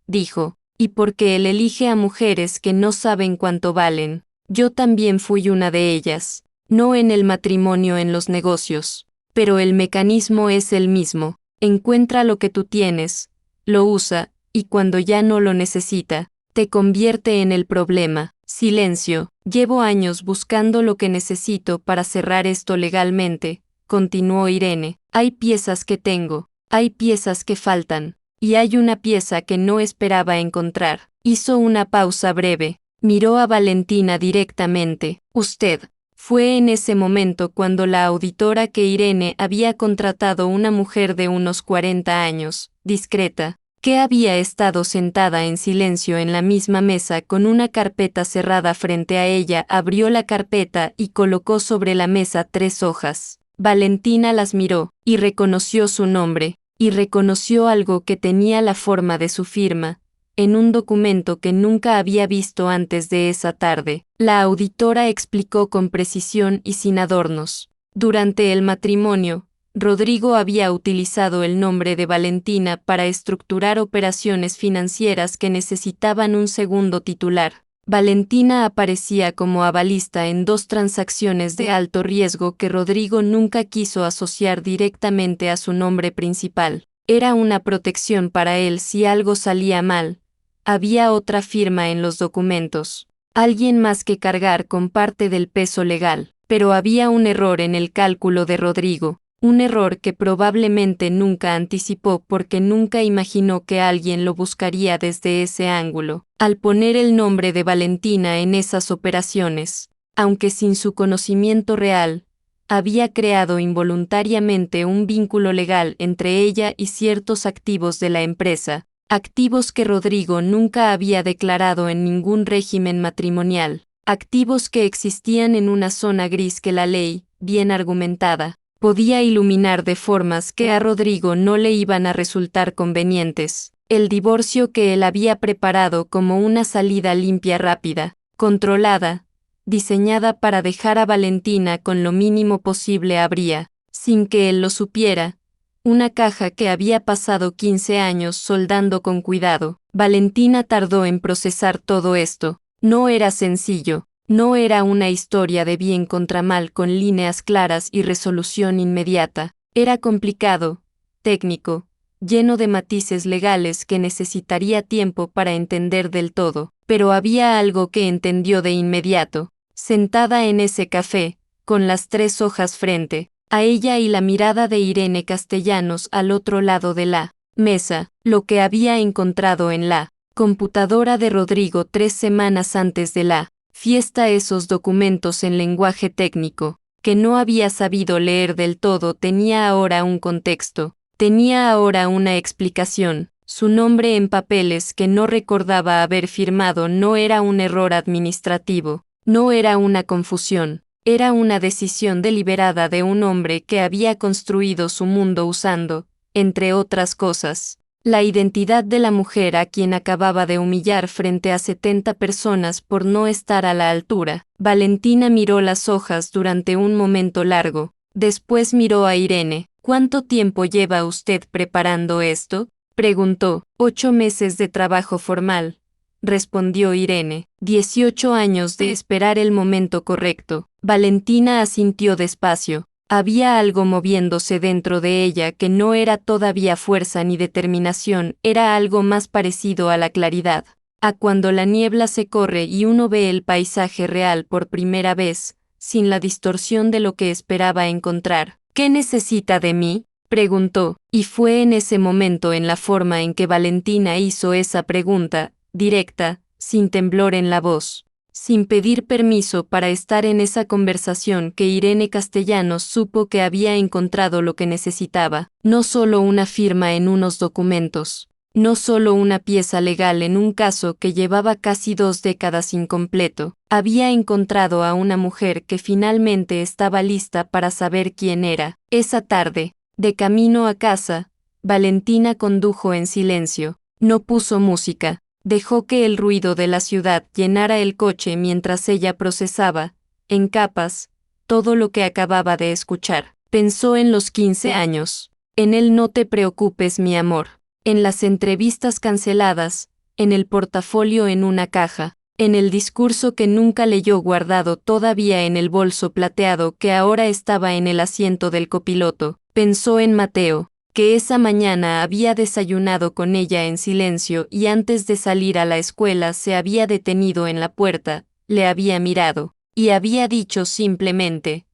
dijo, y porque él elige a mujeres que no saben cuánto valen. Yo también fui una de ellas, no en el matrimonio, en los negocios. Pero el mecanismo es el mismo. Encuentra lo que tú tienes, lo usa, y cuando ya no lo necesita, te convierte en el problema. Silencio. Llevo años buscando lo que necesito para cerrar esto legalmente, continuó Irene. Hay piezas que tengo, hay piezas que faltan, y hay una pieza que no esperaba encontrar. Hizo una pausa breve, miró a Valentina directamente. Usted. Fue en ese momento cuando la auditora que Irene había contratado, una mujer de unos 40 años, discreta, que había estado sentada en silencio en la misma mesa con una carpeta cerrada frente a ella, abrió la carpeta y colocó sobre la mesa 3 hojas. Valentina las miró, y reconoció su nombre, y reconoció algo que tenía la forma de su firma, en un documento que nunca había visto antes de esa tarde. La auditora explicó con precisión y sin adornos. Durante el matrimonio, Rodrigo había utilizado el nombre de Valentina para estructurar operaciones financieras que necesitaban un segundo titular. Valentina aparecía como avalista en 2 transacciones de alto riesgo que Rodrigo nunca quiso asociar directamente a su nombre principal. Era una protección para él si algo salía mal. Había otra firma en los documentos. Alguien más que cargar con parte del peso legal. Pero había un error en el cálculo de Rodrigo. Un error que probablemente nunca anticipó porque nunca imaginó que alguien lo buscaría desde ese ángulo. Al poner el nombre de Valentina en esas operaciones, aunque sin su conocimiento real, había creado involuntariamente un vínculo legal entre ella y ciertos activos de la empresa, activos que Rodrigo nunca había declarado en ningún régimen matrimonial, activos que existían en una zona gris que la ley, bien argumentada, podía iluminar de formas que a Rodrigo no le iban a resultar convenientes. El divorcio que él había preparado como una salida limpia, rápida, controlada, diseñada para dejar a Valentina con lo mínimo posible, abría, sin que él lo supiera, una caja que había pasado 15 años soldando con cuidado. Valentina tardó en procesar todo esto. No era sencillo. No era una historia de bien contra mal con líneas claras y resolución inmediata. Era complicado, técnico, lleno de matices legales que necesitaría tiempo para entender del todo. Pero había algo que entendió de inmediato. Sentada en ese café, con las 3 hojas frente a ella y la mirada de Irene Castellanos al otro lado de la mesa, lo que había encontrado en la computadora de Rodrigo 3 semanas antes de la fiesta, esos documentos en lenguaje técnico, que no había sabido leer del todo, tenía ahora un contexto, tenía ahora una explicación. Su nombre en papeles que no recordaba haber firmado no era un error administrativo, no era una confusión, era una decisión deliberada de un hombre que había construido su mundo usando, entre otras cosas, la identidad de la mujer a quien acababa de humillar frente a 70 personas por no estar a la altura. Valentina miró las hojas durante un momento largo, después miró a Irene. ¿Cuánto tiempo lleva usted preparando esto?, preguntó. 8 meses de trabajo formal, respondió Irene. 18 años de esperar el momento correcto. Valentina asintió despacio. Había algo moviéndose dentro de ella que no era todavía fuerza ni determinación, era algo más parecido a la claridad, a cuando la niebla se corre y uno ve el paisaje real por primera vez, sin la distorsión de lo que esperaba encontrar. ¿Qué necesita de mí?, preguntó, y fue en ese momento, en la forma en que Valentina hizo esa pregunta, directa, sin temblor en la voz, sin pedir permiso para estar en esa conversación, que Irene Castellanos supo que había encontrado lo que necesitaba, no solo una firma en unos documentos, no solo una pieza legal en un caso que llevaba casi 2 décadas incompleto, había encontrado a una mujer que finalmente estaba lista para saber quién era. Esa tarde, de camino a casa, Valentina condujo en silencio, no puso música. Dejó que el ruido de la ciudad llenara el coche mientras ella procesaba, en capas, todo lo que acababa de escuchar. Pensó en los 15 años, En él no te preocupes, mi amor. En las entrevistas canceladas, en el portafolio en una caja, en el discurso que nunca leyó guardado todavía en el bolso plateado que ahora estaba en el asiento del copiloto, pensó en Mateo, que esa mañana había desayunado con ella en silencio y antes de salir a la escuela se había detenido en la puerta, le había mirado, y había dicho simplemente,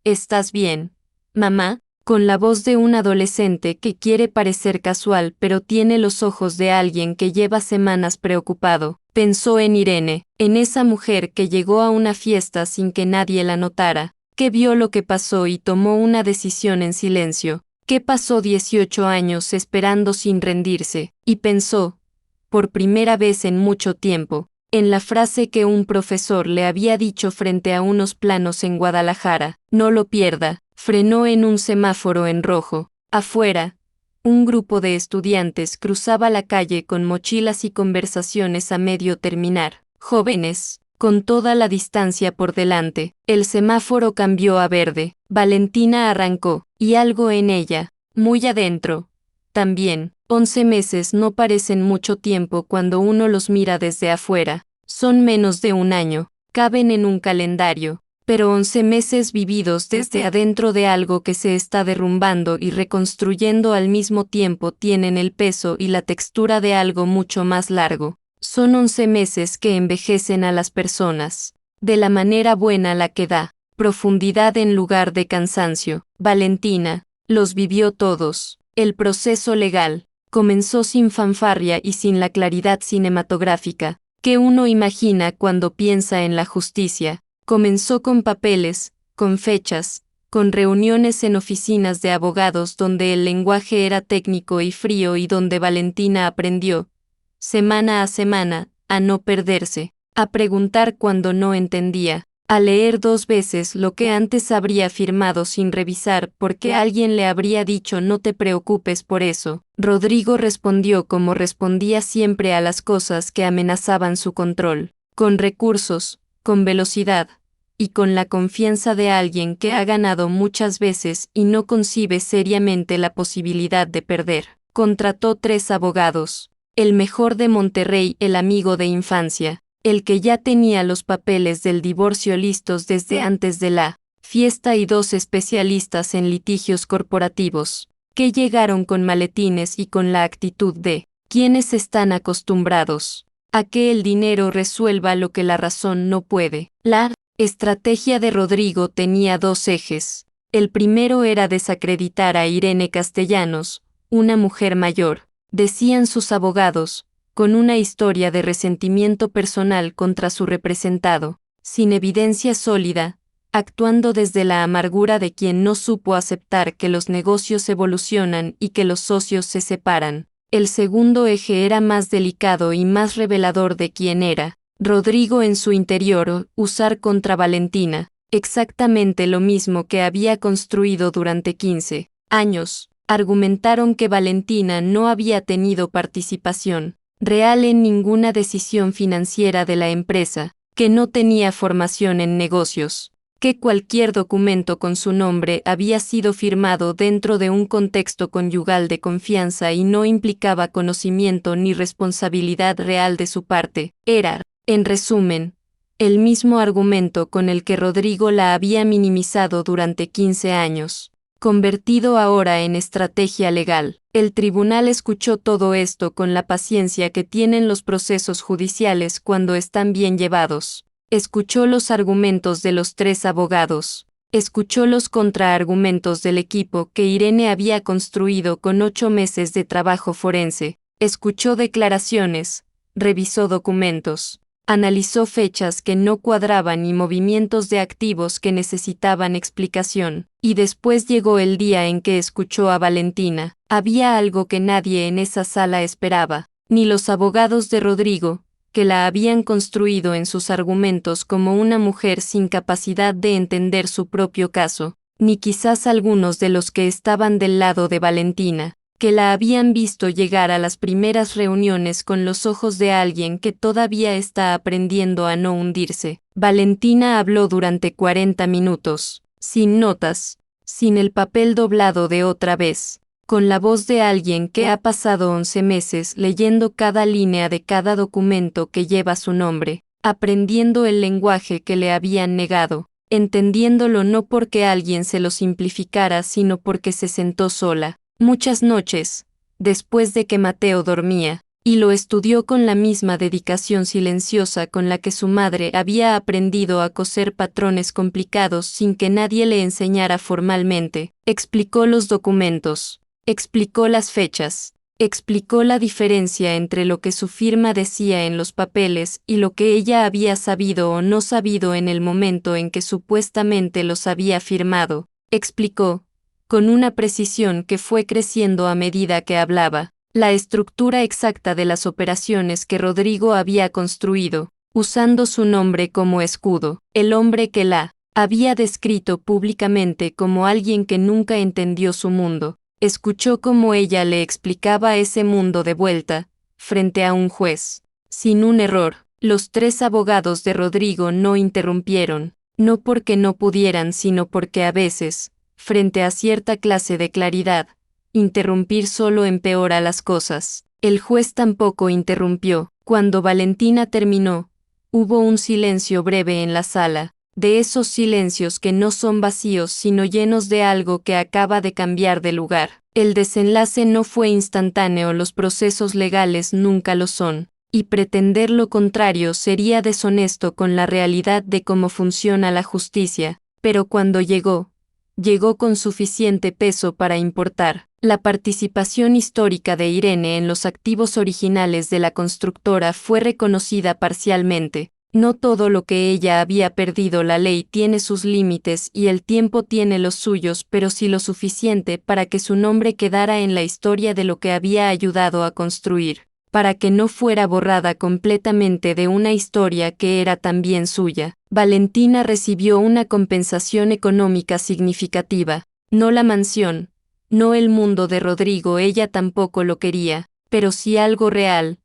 ¿estás bien, mamá? Con la voz de un adolescente que quiere parecer casual pero tiene los ojos de alguien que lleva semanas preocupado. Pensó en Irene, en esa mujer que llegó a una fiesta sin que nadie la notara, que vio lo que pasó y tomó una decisión en silencio, que pasó 18 años esperando sin rendirse, y pensó, por primera vez en mucho tiempo, en la frase que un profesor le había dicho frente a unos planos en Guadalajara, no lo pierda. Frenó en un semáforo en rojo. Afuera, un grupo de estudiantes cruzaba la calle con mochilas y conversaciones a medio terminar. Jóvenes, con toda la distancia por delante. El semáforo cambió a verde. Valentina arrancó, y algo en ella, muy adentro. También, 11 meses no parecen mucho tiempo cuando uno los mira desde afuera. Son menos de un año, caben en un calendario. Pero 11 meses vividos desde adentro de algo que se está derrumbando y reconstruyendo al mismo tiempo tienen el peso y la textura de algo mucho más largo. Son 11 meses que envejecen a las personas, de la manera buena la que da, profundidad en lugar de cansancio. Valentina, los vivió todos. El proceso legal comenzó sin fanfarria y sin la claridad cinematográfica que uno imagina cuando piensa en la justicia. Comenzó con papeles, con fechas, con reuniones en oficinas de abogados donde el lenguaje era técnico y frío y donde Valentina aprendió, semana a semana, a no perderse, a preguntar cuando no entendía, a leer 2 veces lo que antes habría firmado sin revisar porque alguien le habría dicho no te preocupes por eso. Rodrigo respondió como respondía siempre a las cosas que amenazaban su control, con recursos, con velocidad, y con la confianza de alguien que ha ganado muchas veces y no concibe seriamente la posibilidad de perder. Contrató 3 abogados, el mejor de Monterrey, el amigo de infancia, el que ya tenía los papeles del divorcio listos desde antes de la fiesta y 2 especialistas en litigios corporativos, que llegaron con maletines y con la actitud de quienes están acostumbrados a que el dinero resuelva lo que la razón no puede. La estrategia de Rodrigo tenía 2 ejes. El primero era desacreditar a Irene Castellanos, una mujer mayor, decían sus abogados, con una historia de resentimiento personal contra su representado, sin evidencia sólida, actuando desde la amargura de quien no supo aceptar que los negocios evolucionan y que los socios se separan. El segundo eje era más delicado y más revelador de quién era Rodrigo en su interior, usar contra Valentina, exactamente lo mismo que había construido durante 15 años. Argumentaron que Valentina no había tenido participación real en ninguna decisión financiera de la empresa, que no tenía formación en negocios, que cualquier documento con su nombre había sido firmado dentro de un contexto conyugal de confianza y no implicaba conocimiento ni responsabilidad real de su parte. Era, en resumen, el mismo argumento con el que Rodrigo la había minimizado durante 15 años, convertido ahora en estrategia legal. El tribunal escuchó todo esto con la paciencia que tienen los procesos judiciales cuando están bien llevados. Escuchó los argumentos de los 3 abogados. Escuchó los contraargumentos del equipo que Irene había construido con 8 meses de trabajo forense. Escuchó declaraciones, revisó documentos, analizó fechas que no cuadraban y movimientos de activos que necesitaban explicación. Y después llegó el día en que escuchó a Valentina. Había algo que nadie en esa sala esperaba, ni los abogados de Rodrigo, que la habían construido en sus argumentos como una mujer sin capacidad de entender su propio caso, ni quizás algunos de los que estaban del lado de Valentina, que la habían visto llegar a las primeras reuniones con los ojos de alguien que todavía está aprendiendo a no hundirse. Valentina habló durante 40 minutos, sin notas, sin el papel doblado de otra vez, con la voz de alguien que ha pasado 11 meses leyendo cada línea de cada documento que lleva su nombre, aprendiendo el lenguaje que le habían negado, entendiéndolo no porque alguien se lo simplificara, sino porque se sentó sola, muchas noches, después de que Mateo dormía, y lo estudió con la misma dedicación silenciosa con la que su madre había aprendido a coser patrones complicados sin que nadie le enseñara formalmente. Explicó los documentos, explicó las fechas, explicó la diferencia entre lo que su firma decía en los papeles y lo que ella había sabido o no sabido en el momento en que supuestamente los había firmado. Explicó, con una precisión que fue creciendo a medida que hablaba, la estructura exacta de las operaciones que Rodrigo había construido, usando su nombre como escudo, el hombre que la había descrito públicamente como alguien que nunca entendió su mundo. Escuchó cómo ella le explicaba ese mundo de vuelta, frente a un juez. Sin un error, los 3 abogados de Rodrigo no interrumpieron, no porque no pudieran, sino porque a veces, frente a cierta clase de claridad, interrumpir solo empeora las cosas. El juez tampoco interrumpió. Cuando Valentina terminó, hubo un silencio breve en la sala, de esos silencios que no son vacíos sino llenos de algo que acaba de cambiar de lugar. El desenlace no fue instantáneo, los procesos legales nunca lo son, y pretender lo contrario sería deshonesto con la realidad de cómo funciona la justicia, pero cuando llegó con suficiente peso para importar. La participación histórica de Irene en los activos originales de la constructora fue reconocida parcialmente. No todo lo que ella había perdido. La ley tiene sus límites y el tiempo tiene los suyos, pero sí lo suficiente para que su nombre quedara en la historia de lo que había ayudado a construir, para que no fuera borrada completamente de una historia que era también suya. Valentina recibió una compensación económica significativa, no la mansión, no el mundo de Rodrigo, ella tampoco lo quería, pero sí algo real,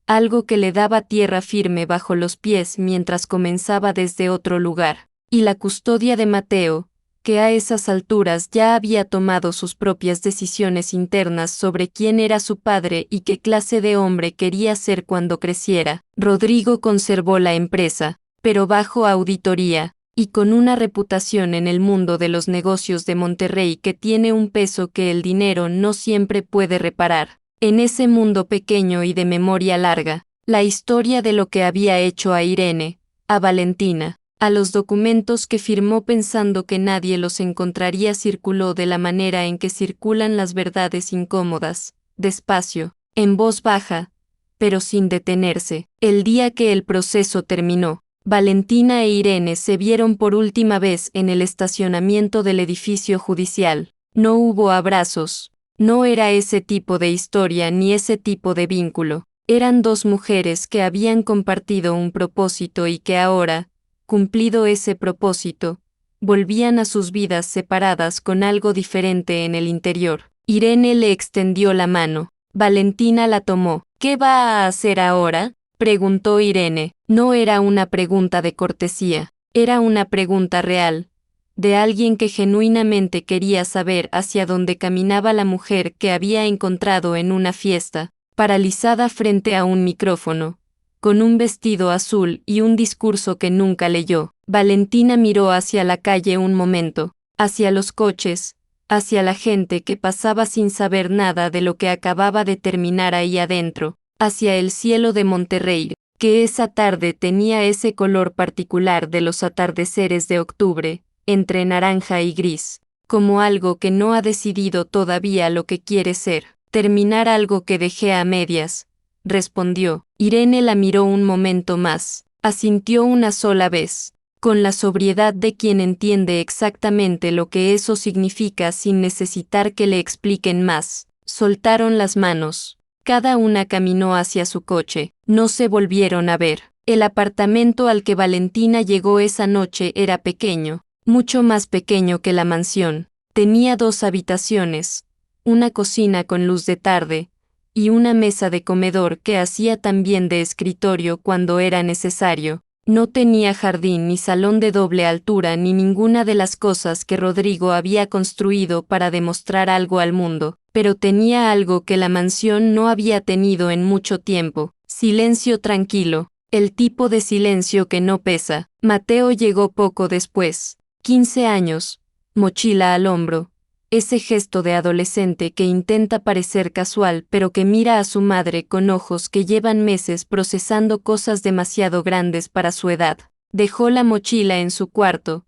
algo que le daba tierra firme bajo los pies mientras comenzaba desde otro lugar, y la custodia de Mateo, que a esas alturas ya había tomado sus propias decisiones internas sobre quién era su padre y qué clase de hombre quería ser cuando creciera. Rodrigo conservó la empresa, pero bajo auditoría, y con una reputación en el mundo de los negocios de Monterrey que tiene un peso que el dinero no siempre puede reparar. En ese mundo pequeño y de memoria larga, la historia de lo que había hecho a Irene, a Valentina, a los documentos que firmó pensando que nadie los encontraría circuló de la manera en que circulan las verdades incómodas, despacio, en voz baja, pero sin detenerse. El día que el proceso terminó, Valentina e Irene se vieron por última vez en el estacionamiento del edificio judicial. No hubo abrazos. No era ese tipo de historia ni ese tipo de vínculo. Eran 2 mujeres que habían compartido un propósito y que ahora, cumplido ese propósito, volvían a sus vidas separadas con algo diferente en el interior. Irene le extendió la mano. Valentina la tomó. ¿Qué va a hacer ahora?, preguntó Irene. No era una pregunta de cortesía, era una pregunta real, de alguien que genuinamente quería saber hacia dónde caminaba la mujer que había encontrado en una fiesta, paralizada frente a un micrófono, con un vestido azul y un discurso que nunca leyó. Valentina miró hacia la calle un momento, hacia los coches, hacia la gente que pasaba sin saber nada de lo que acababa de terminar ahí adentro, hacia el cielo de Monterrey, que esa tarde tenía ese color particular de los atardeceres de octubre, entre naranja y gris, como algo que no ha decidido todavía lo que quiere ser. Terminar algo que dejé a medias, respondió. Irene la miró un momento más, asintió una sola vez, con la sobriedad de quien entiende exactamente lo que eso significa sin necesitar que le expliquen más. Soltaron las manos. Cada una caminó hacia su coche. No se volvieron a ver. El apartamento al que Valentina llegó esa noche era pequeño, mucho más pequeño que la mansión. Tenía 2 habitaciones, una cocina con luz de tarde, y una mesa de comedor que hacía también de escritorio cuando era necesario. No tenía jardín ni salón de doble altura ni ninguna de las cosas que Rodrigo había construido para demostrar algo al mundo. pero tenía algo que la mansión no había tenido en mucho tiempo: silencio tranquilo, el tipo de silencio que no pesa. Mateo llegó poco después, 15 años, mochila al hombro, ese gesto de adolescente que intenta parecer casual pero que mira a su madre con ojos que llevan meses procesando cosas demasiado grandes para su edad. Dejó la mochila en su cuarto,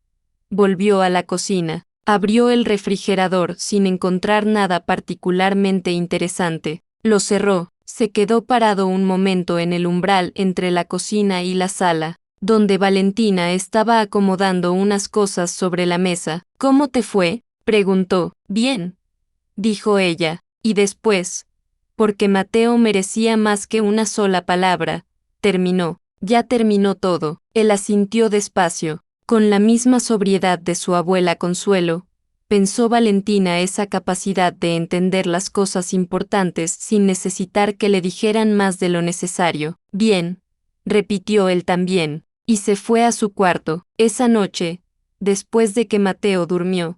volvió a la cocina, abrió el refrigerador sin encontrar nada particularmente interesante, lo cerró, se quedó parado un momento en el umbral entre la cocina y la sala, donde Valentina estaba acomodando unas cosas sobre la mesa. ¿Cómo te fue?, preguntó. Bien, dijo ella, y después, porque Mateo merecía más que una sola palabra, terminó. Ya terminó todo. Él asintió despacio, con la misma sobriedad de su abuela Consuelo. Pensó Valentina esa capacidad de entender las cosas importantes sin necesitar que le dijeran más de lo necesario. Bien, repitió él también, y se fue a su cuarto. Esa noche, después de que Mateo durmió,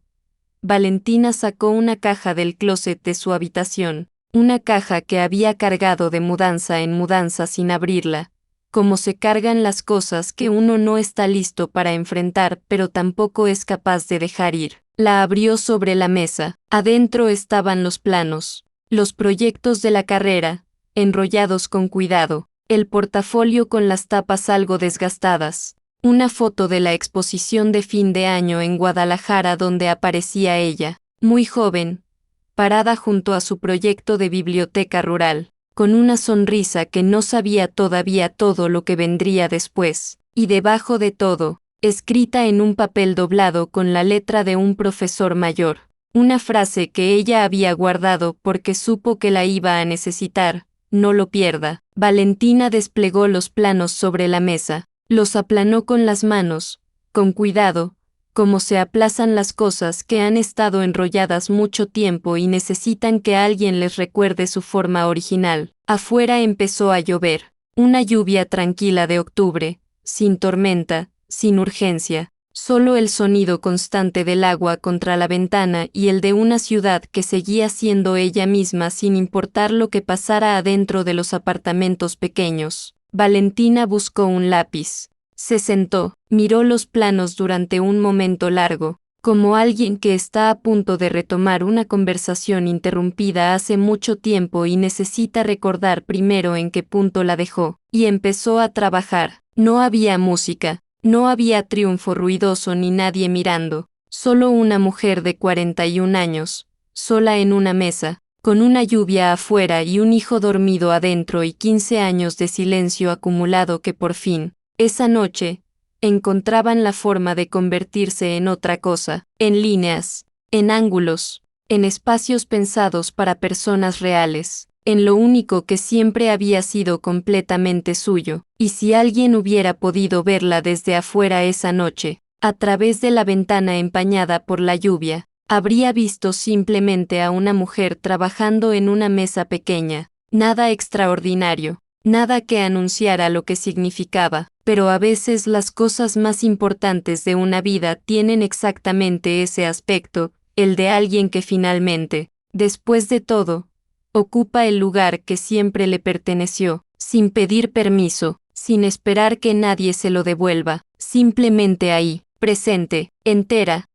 Valentina sacó una caja del closet de su habitación, una caja que había cargado de mudanza en mudanza sin abrirla, como se cargan las cosas que uno no está listo para enfrentar pero tampoco es capaz de dejar ir. La abrió sobre la mesa. Adentro estaban los planos, los proyectos de la carrera, enrollados con cuidado, el portafolio con las tapas algo desgastadas, una foto de la exposición de fin de año en Guadalajara donde aparecía ella, muy joven, parada junto a su proyecto de biblioteca rural, con una sonrisa que no sabía todavía todo lo que vendría después, y debajo de todo, escrita en un papel doblado con la letra de un profesor mayor, una frase que ella había guardado porque supo que la iba a necesitar: no lo pierda. Valentina desplegó los planos sobre la mesa, los aplanó con las manos, con cuidado, como se aplazan las cosas que han estado enrolladas mucho tiempo y necesitan que alguien les recuerde su forma original. Afuera empezó a llover, una lluvia tranquila de octubre, sin tormenta, sin urgencia, solo el sonido constante del agua contra la ventana y el de una ciudad que seguía siendo ella misma sin importar lo que pasara adentro de los apartamentos pequeños. Valentina buscó un lápiz. Se sentó, miró los planos durante un momento largo, como alguien que está a punto de retomar una conversación interrumpida hace mucho tiempo y necesita recordar primero en qué punto la dejó, y empezó a trabajar. No había música, no había triunfo ruidoso ni nadie mirando, solo una mujer de 41 años, sola en una mesa, con una lluvia afuera y un hijo dormido adentro y 15 años de silencio acumulado que por fin, esa noche, encontraban la forma de convertirse en otra cosa, en líneas, en ángulos, en espacios pensados para personas reales, en lo único que siempre había sido completamente suyo. Y si alguien hubiera podido verla desde afuera esa noche, a través de la ventana empañada por la lluvia, habría visto simplemente a una mujer trabajando en una mesa pequeña, nada extraordinario, nada que anunciara lo que significaba, pero a veces las cosas más importantes de una vida tienen exactamente ese aspecto, el de alguien que finalmente, después de todo, ocupa el lugar que siempre le perteneció, sin pedir permiso, sin esperar que nadie se lo devuelva, simplemente ahí, presente, entera,